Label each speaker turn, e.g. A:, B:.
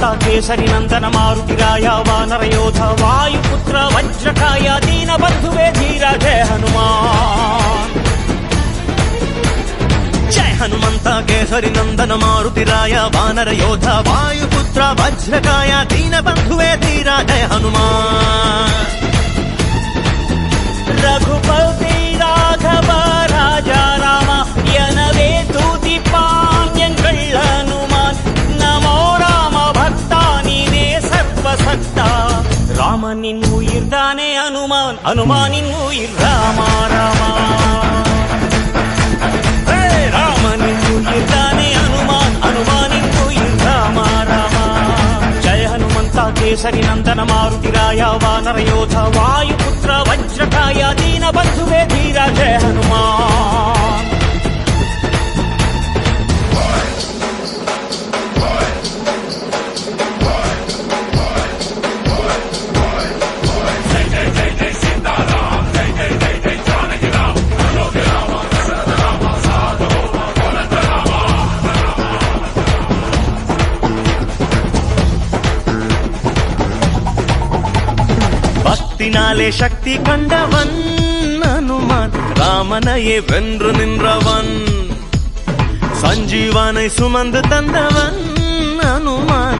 A: హనుమంత కేసరి నందన మారుతిరాయ వానర యోధ వాయుపుత్ర వజ్రకాయ దీన బంధువే ధీర జయ హనుమాన్. జయ హనుమంత కేసరి నందన మారుతిరాయ వానర యోధ వాయుపుత్ర వజ్రకాయ దీన బంధువే ధీర జయ హనుమాన్. రఘుపతి రాఘవ రాజా రామ எனவே தூதி பாண்யங்கள் ஹனுமான். நமோ ராம பக்தா நீனே சர்வசக்தா. ராமனின் உயிர் தானே ஹனுமான், ஹனுமானின் உயிர் ராமா ராமா. ராமனின் உயிர் தானே ஹனுமான், ஹனுமானின் உயிர் ராமா ராமா. ஜய ஹனுமந்த கேசரி நந்தன மாருதிராய வானர யோಧ வாயுபுத்திர வஜ்ரகாய ದೀನ ಬಂಧುವೇ ಧೀರ ಜಯ ಹನುಮಾನ್. பக்தினாலே சக்தி கண்டவன் ஹனுமான், ராமனையே வென்று நின்றவன், சஞ்சீவனை சுமந்து தந்தவன் ஹனுமான்.